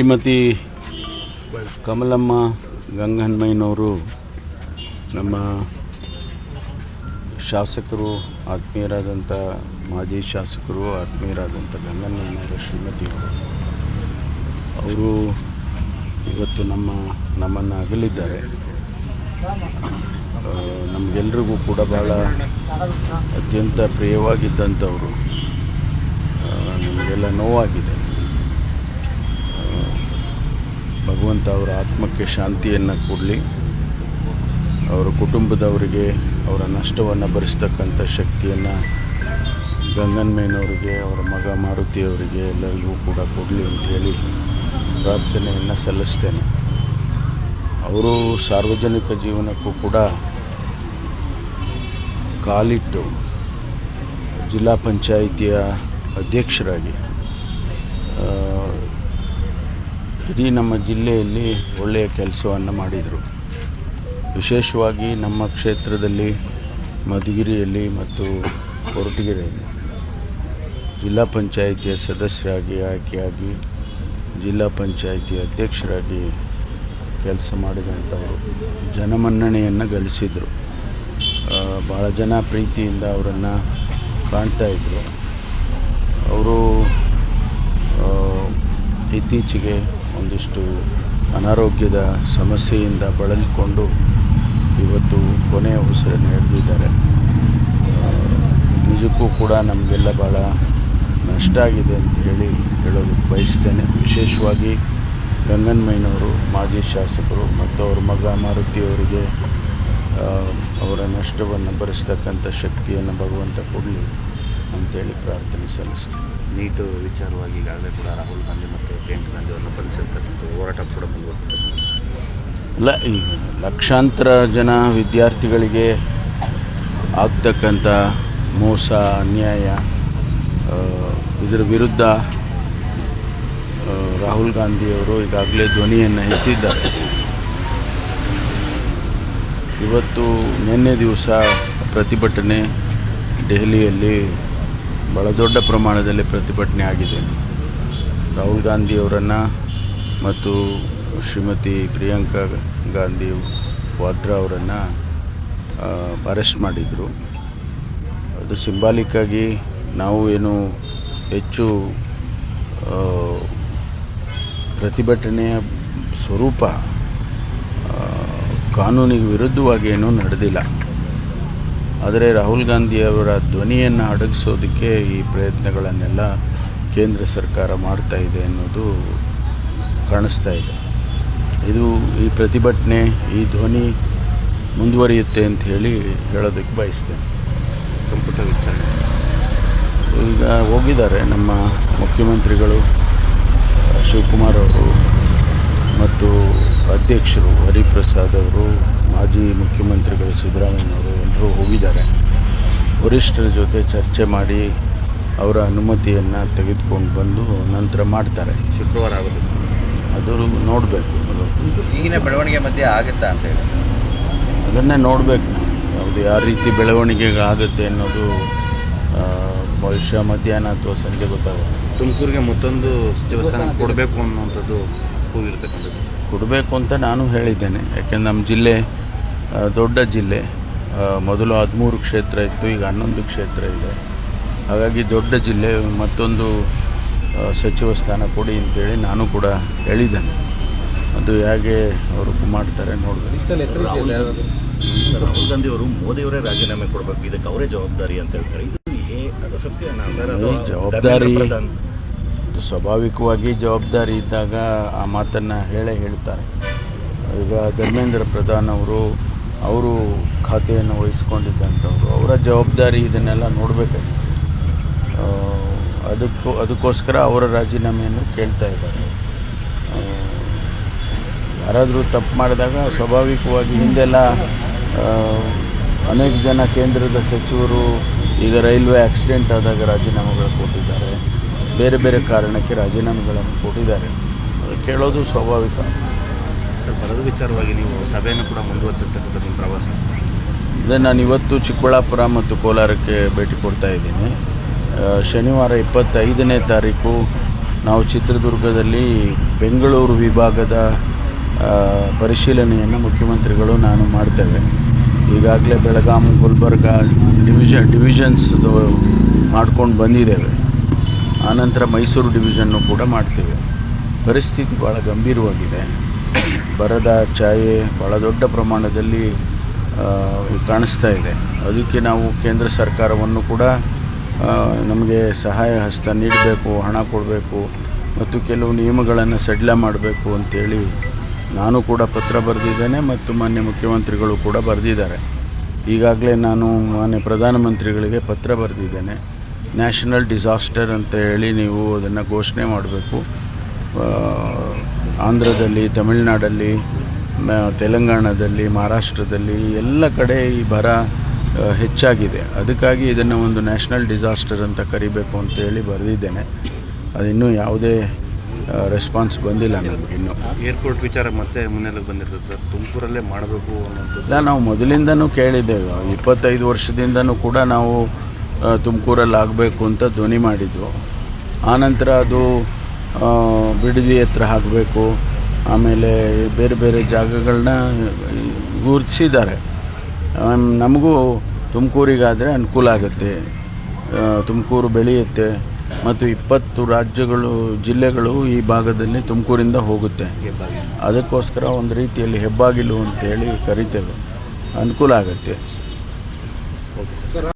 ಶ್ರೀಮತಿ ಕಮಲಮ್ಮ ಗಂಗಹನುಮಯ್ಯನವರು ನಮ್ಮ ಶಾಸಕರು, ಆತ್ಮೀಯರಾದಂಥ ಮಾಜಿ ಶಾಸಕರು, ಆತ್ಮೀಯರಾದಂಥ ಗಂಗಹನುಮಯ್ಯನವರ ಶ್ರೀಮತಿಯವರು ಅವರು ಇವತ್ತು ನಮ್ಮನ್ನು ಅಗಲಿದ್ದಾರೆ. ನಮಗೆಲ್ರಿಗೂ ಕೂಡ ಭಾಳ ಅತ್ಯಂತ ಪ್ರಿಯವಾಗಿದ್ದಂಥವರು. ನಮಗೆಲ್ಲ ನೋವಾಗಿದೆ. ಭಗವಂತ ಅವರ ಆತ್ಮಕ್ಕೆ ಶಾಂತಿಯನ್ನು ಕೊಡಲಿ. ಅವರ ಕುಟುಂಬದವರಿಗೆ ಅವರ ನಷ್ಟವನ್ನು ಭರಿಸ್ತಕ್ಕಂಥ ಶಕ್ತಿಯನ್ನು ಗಂಗಹನುಮಯ್ಯನವರಿಗೆ, ಅವರ ಮಗ ಮಾರುತಿಯವರಿಗೆ ಎಲ್ಲರಿಗೂ ಕೂಡ ಕೊಡಲಿ ಅಂಥೇಳಿ ಪ್ರಾರ್ಥನೆಯನ್ನು ಸಲ್ಲಿಸ್ತೇನೆ. ಅವರು ಸಾರ್ವಜನಿಕ ಜೀವನಕ್ಕೂ ಕೂಡ ಕಾಲಿಟ್ಟು ಜಿಲ್ಲಾ ಪಂಚಾಯಿತಿಯ ಅಧ್ಯಕ್ಷರಾಗಿ ಇಡೀ ನಮ್ಮ ಜಿಲ್ಲೆಯಲ್ಲಿ ಒಳ್ಳೆಯ ಕೆಲಸವನ್ನು ಮಾಡಿದರು. ವಿಶೇಷವಾಗಿ ನಮ್ಮ ಕ್ಷೇತ್ರದಲ್ಲಿ ಮಧುಗಿರಿಯಲ್ಲಿ ಮತ್ತು ಕೊರಟಗೆರೆಯಲ್ಲಿ ಜಿಲ್ಲಾ ಪಂಚಾಯಿತಿಯ ಸದಸ್ಯರಾಗಿ ಆಯ್ಕೆಯಾಗಿ ಜಿಲ್ಲಾ ಪಂಚಾಯಿತಿ ಅಧ್ಯಕ್ಷರಾಗಿ ಕೆಲಸ ಮಾಡಿದಂಥವರು ಜನಮನ್ನಣೆಯನ್ನು ಗಳಿಸಿದರು. ಭಾಳ ಜನ ಪ್ರೀತಿಯಿಂದ ಅವರನ್ನು ಕಾಣ್ತಾಯಿದ್ರು. ಅವರು ಇತ್ತೀಚೆಗೆ ಒಂದಿಷ್ಟು ಅನಾರೋಗ್ಯದ ಸಮಸ್ಯೆಯಿಂದ ಬಳಲಿಕೊಂಡು ಇವತ್ತು ಕೊನೆಯ ಉಸಿರನ್ನು ಎಳೆದಿದ್ದಾರೆ. ನಿಜಕ್ಕೂ ಕೂಡ ನಮಗೆಲ್ಲ ಭಾಳ ನಷ್ಟ ಆಗಿದೆ ಅಂತ ಹೇಳೋದಕ್ಕೆ ಬಯಸ್ತೇನೆ. ವಿಶೇಷವಾಗಿ ಗಂಗಹನುಮಯ್ಯನವರು ಮಾಜಿ ಶಾಸಕರು ಮತ್ತು ಅವ್ರ ಮಗ ಮಾರುತಿಯವರಿಗೆ ಅವರ ನಷ್ಟವನ್ನು ಭರಿಸ್ತಕ್ಕಂಥ ಶಕ್ತಿಯನ್ನು ಭಗವಂತ ಕೊಡಲಿ ಅಂತೇಳಿ ಪ್ರಾರ್ಥನೆ ಸಲ್ಲಿಸ್ತೀನಿ. ನೀಟು ವಿಚಾರವಾಗಿ ಈಗಾಗಲೇ ಕೂಡ ರಾಹುಲ್ ಗಾಂಧಿ ಮತ್ತು ಪ್ರಿಯಾಂಕಾ ಗಾಂಧಿ ಅವರನ್ನು ಬಂಧಿಸಿರ್ತಕ್ಕಂಥ ಹೋರಾಟ ಕೂಡ ಮುಂದುವರೆದಿದೆ. ಇಲ್ಲ, ಈಗ ಲಕ್ಷಾಂತರ ಜನ ವಿದ್ಯಾರ್ಥಿಗಳಿಗೆ ಆಗ್ತಕ್ಕಂಥ ಮೋಸ, ಅನ್ಯಾಯ, ಇದರ ವಿರುದ್ಧ ರಾಹುಲ್ ಗಾಂಧಿಯವರು ಈಗಾಗಲೇ ಧ್ವನಿಯನ್ನು ಎತ್ತಿದ್ದಾರೆ. ಇವತ್ತು ನಿನ್ನೆ ದಿವಸ ಪ್ರತಿಭಟನೆ ದೆಹಲಿಯಲ್ಲಿ ಭಾಳ ದೊಡ್ಡ ಪ್ರಮಾಣದಲ್ಲಿ ಪ್ರತಿಭಟನೆ ಆಗಿದೆ. ರಾಹುಲ್ ಗಾಂಧಿಯವರನ್ನು ಮತ್ತು ಶ್ರೀಮತಿ ಪ್ರಿಯಾಂಕಾ ಗಾಂಧಿ ವಾದ್ರಾ ಅವರನ್ನು ಅರೆಸ್ಟ್ ಮಾಡಿದರು. ಅದು ಸಿಂಬಾಲಿಕ್ಕಾಗಿ ನಾವು ಏನು ಹೆಚ್ಚು ಪ್ರತಿಭಟನೆಯ ಸ್ವರೂಪ ಕಾನೂನಿಗೆ ವಿರುದ್ಧವಾಗಿ ಏನೂ ನಡೆದಿಲ್ಲ. ಆದರೆ ರಾಹುಲ್ ಗಾಂಧಿಯವರ ಧ್ವನಿಯನ್ನು ಅಡಗಿಸೋದಕ್ಕೆ ಈ ಪ್ರಯತ್ನಗಳನ್ನೆಲ್ಲ ಕೇಂದ್ರ ಸರ್ಕಾರ ಮಾಡ್ತಾ ಇದೆ ಅನ್ನೋದು ಕಾಣಿಸ್ತಾ ಇದೆ. ಈ ಪ್ರತಿಭಟನೆ, ಈ ಧ್ವನಿ ಮುಂದುವರಿಯುತ್ತೆ ಅಂತ ಹೇಳೋದಕ್ಕೆ ಬಯಸ್ತೇನೆ. ಸಂಪುಟ ವಿಸ್ತರಣೆ ಈಗ ಹೋಗಿದ್ದಾರೆ ನಮ್ಮ ಮುಖ್ಯಮಂತ್ರಿಗಳು ಶಿವಕುಮಾರ್ ಅವರು ಮತ್ತು ಅಧ್ಯಕ್ಷರು ಹರಿಪ್ರಸಾದ್ ಅವರು, ಮಾಜಿ ಮುಖ್ಯಮಂತ್ರಿಗಳು ಸಿದ್ದರಾಮಯ್ಯನವರು ಎಲ್ಲರೂ ಹೋಗಿದ್ದಾರೆ. ವರಿಷ್ಠರ ಜೊತೆ ಚರ್ಚೆ ಮಾಡಿ ಅವರ ಅನುಮತಿಯನ್ನು ತೆಗೆದುಕೊಂಡು ಬಂದು ನಂತರ ಮಾಡ್ತಾರೆ. ಶುಕ್ರವಾರ ಆಗೋದು ಅದು ನೋಡಬೇಕು. ಈಗಿನ ಬೆಳವಣಿಗೆ ಮಧ್ಯೆ ಆಗುತ್ತಾ ಅಂತ ಹೇಳಿ ಅದನ್ನೇ ನೋಡಬೇಕು. ಯಾವುದು ಯಾವ ರೀತಿ ಬೆಳವಣಿಗೆ ಆಗುತ್ತೆ ಅನ್ನೋದು ಬಹುಶಃ ಮಧ್ಯಾಹ್ನ ಅಥವಾ ಸಂಜೆ ಗೊತ್ತಾಗುತ್ತೆ. ತುಮಕೂರಿಗೆ ಮತ್ತೊಂದು ಸಚಿವ ಸ್ಥಾನ ಕೊಡಬೇಕು ಅನ್ನುವಂಥದ್ದು ಕೂಗಿರ್ತಕ್ಕಂಥದ್ದು ಕೊಡಬೇಕು ಅಂತ ನಾನು ಹೇಳಿದ್ದೇನೆ. ಯಾಕೆಂದ್ರೆ ನಮ್ಮ ಜಿಲ್ಲೆ ದೊಡ್ಡ ಜಿಲ್ಲೆ. ಮೊದಲು 13 ಕ್ಷೇತ್ರ ಇತ್ತು, ಈಗ 11 ಕ್ಷೇತ್ರ ಇದೆ. ಹಾಗಾಗಿ ದೊಡ್ಡ ಜಿಲ್ಲೆ, ಮತ್ತೊಂದು ಸಚಿವ ಸ್ಥಾನ ಕೊಡಿ ಅಂತೇಳಿ ನಾನು ಕೂಡ ಹೇಳಿದ್ದೇನೆ. ಅದು ಹೇಗೆ ಅವರು ಮಾಡ್ತಾರೆ ನೋಡಬೇಕು. ರಾಹುಲ್ ಗಾಂಧಿ ಅವರು ಮೋದಿಯವರೇ ರಾಜೀನಾಮೆ ಕೊಡಬೇಕು, ಇದಕ್ಕೆ ಅವರೇ ಜವಾಬ್ದಾರಿ ಅಂತ ಹೇಳ್ತಾರೆ. ಇದು ಸತ್ಯ? ಜವಾಬ್ದಾರಿ ಸ್ವಾಭಾವಿಕವಾಗಿ ಜವಾಬ್ದಾರಿ ಇದ್ದಾಗ ಆ ಮಾತನ್ನು ಹೇಳ್ತಾರೆ. ಈಗ ಧರ್ಮೇಂದ್ರ ಪ್ರಧಾನ್ ಅವರು ಖಾತೆಯನ್ನು ವಹಿಸ್ಕೊಂಡಿದ್ದಂಥವ್ರು, ಅವರ ಜವಾಬ್ದಾರಿ ಇದನ್ನೆಲ್ಲ ನೋಡಬೇಕಾಗಿದೆ. ಅದಕ್ಕೋಸ್ಕರ ಅವರ ರಾಜೀನಾಮೆಯನ್ನು ಕೇಳ್ತಾ ಇದ್ದಾರೆ. ಯಾರಾದರೂ ತಪ್ಪು ಮಾಡಿದಾಗ ಸ್ವಾಭಾವಿಕವಾಗಿ ಹಿಂದೆಲ್ಲ ಅನೇಕ ಜನ ಕೇಂದ್ರದ ಸಚಿವರು ಈಗ ರೈಲ್ವೆ ಆಕ್ಸಿಡೆಂಟ್ ಆದಾಗ ರಾಜೀನಾಮೆಗಳು ಕೊಟ್ಟಿದ್ದಾರೆ, ಬೇರೆ ಬೇರೆ ಕಾರಣಕ್ಕೆ ರಾಜೀನಾಮೆಗಳನ್ನು ಕೊಟ್ಟಿದ್ದಾರೆ. ಕೇಳೋದು ಸ್ವಾಭಾವಿಕ. ಸರ್, ಬರೋದು ವಿಚಾರವಾಗಿ ನೀವು ಸಭೆಯನ್ನು ಕೂಡ ಮುಂದುವರಿಸಿರ್ತಕ್ಕಂಥ ನಿಮ್ಮ ಪ್ರವಾಸ. ಅದೇ ನಾನು ಇವತ್ತು ಚಿಕ್ಕಬಳ್ಳಾಪುರ ಮತ್ತು ಕೋಲಾರಕ್ಕೆ ಭೇಟಿ ಕೊಡ್ತಾ ಇದ್ದೀನಿ. ಶನಿವಾರ 25ನೇ ತಾರೀಕು ನಾವು ಚಿತ್ರದುರ್ಗದಲ್ಲಿ ಬೆಂಗಳೂರು ವಿಭಾಗದ ಪರಿಶೀಲನೆಯನ್ನು ಮುಖ್ಯಮಂತ್ರಿಗಳು ನಾನು ಮಾಡ್ತೇವೆ. ಈಗಾಗಲೇ ಬೆಳಗಾಂ, ಗುಲ್ಬರ್ಗ ಡಿವಿಷನ್ಸ್ ಮಾಡ್ಕೊಂಡು ಬಂದಿದ್ದೇವೆ. ಆನಂತರ ಮೈಸೂರು ಡಿವಿಷನ್ನು ಕೂಡ ಮಾಡ್ತೇವೆ. ಪರಿಸ್ಥಿತಿ ಭಾಳ ಗಂಭೀರವಾಗಿದೆ. ಬರದ ಛಾಯೆ ಭಾಳ ದೊಡ್ಡ ಪ್ರಮಾಣದಲ್ಲಿ ಕಾಣಿಸ್ತಾ ಇದೆ. ಅದಕ್ಕೆ ನಾವು ಕೇಂದ್ರ ಸರ್ಕಾರವನ್ನು ಕೂಡ ನಮಗೆ ಸಹಾಯ ಹಸ್ತ ನೀಡಬೇಕು, ಹಣ ಕೊಡಬೇಕು ಮತ್ತು ಕೆಲವು ನಿಯಮಗಳನ್ನು ಸಡಿಲ ಮಾಡಬೇಕು ಅಂತೇಳಿ ನಾನು ಕೂಡ ಪತ್ರ ಬರೆದಿದ್ದೇನೆ ಮತ್ತು ಮಾನ್ಯ ಮುಖ್ಯಮಂತ್ರಿಗಳು ಕೂಡ ಬರೆದಿದ್ದಾರೆ. ಈಗಾಗಲೇ ನಾನು ಮಾನ್ಯ ಪ್ರಧಾನಮಂತ್ರಿಗಳಿಗೆ ಪತ್ರ ಬರೆದಿದ್ದೇನೆ. ನ್ಯಾಷನಲ್ ಡಿಸಾಸ್ಟರ್ ಅಂತ ಹೇಳಿ ನೀವು ಅದನ್ನು ಘೋಷಣೆ ಮಾಡಬೇಕು. ಆಂಧ್ರದಲ್ಲಿ, ತಮಿಳುನಾಡಲ್ಲಿ, ತೆಲಂಗಾಣದಲ್ಲಿ, ಮಹಾರಾಷ್ಟ್ರದಲ್ಲಿ ಎಲ್ಲ ಕಡೆ ಈ ಬರ ಹೆಚ್ಚಾಗಿದೆ. ಅದಕ್ಕಾಗಿ ಇದನ್ನು ಒಂದು ನ್ಯಾಷನಲ್ ಡಿಸಾಸ್ಟರ್ ಅಂತ ಕರಿಬೇಕು ಅಂತೇಳಿ ಬರೆದಿದ್ದೇನೆ. ಅದಿನ್ನೂ ಯಾವುದೇ ರೆಸ್ಪಾನ್ಸ್ ಬಂದಿಲ್ಲ ನಮಗಿನ್ನೂ. ಏರ್ಪೋರ್ಟ್ ವಿಚಾರ ಮತ್ತೆ ಮುನ್ನೆಲೆಗೆ ಬಂದಿರ್ತದೆ ಸರ್, ತುಮಕೂರಲ್ಲೇ ಮಾಡಬೇಕು ಅನ್ನೋದು. ಇಲ್ಲ, ನಾವು ಮೊದಲಿಂದನೂ ಕೇಳಿದ್ದೇವೆ. 25 ವರ್ಷದಿಂದನೂ ಕೂಡ ನಾವು ತುಮಕೂರಲ್ಲಿ ಆಗಬೇಕು ಅಂತ ಧ್ವನಿ ಮಾಡಿದ್ವು. ಆನಂತರ ಅದು ಬಿಡದಿ ಹತ್ರ ಆಗಬೇಕು, ಆಮೇಲೆ ಬೇರೆ ಬೇರೆ ಜಾಗಗಳನ್ನ ಗುರುತಿಸಿದ್ದಾರೆ. ನಮಗೂ ತುಮಕೂರಿಗಾದರೆ ಅನುಕೂಲ ಆಗುತ್ತೆ, ತುಮಕೂರು ಬೆಳೆಯುತ್ತೆ ಮತ್ತು 20 ರಾಜ್ಯಗಳು, ಜಿಲ್ಲೆಗಳು ಈ ಭಾಗದಲ್ಲಿ ತುಮಕೂರಿಂದ ಹೋಗುತ್ತೆ. ಅದಕ್ಕೋಸ್ಕರ ಒಂದು ರೀತಿಯಲ್ಲಿ ಹೆಬ್ಬಾಗಿಲು ಅಂತೇಳಿ ಕರಿತೇವೆ, ಅನುಕೂಲ ಆಗುತ್ತೆ.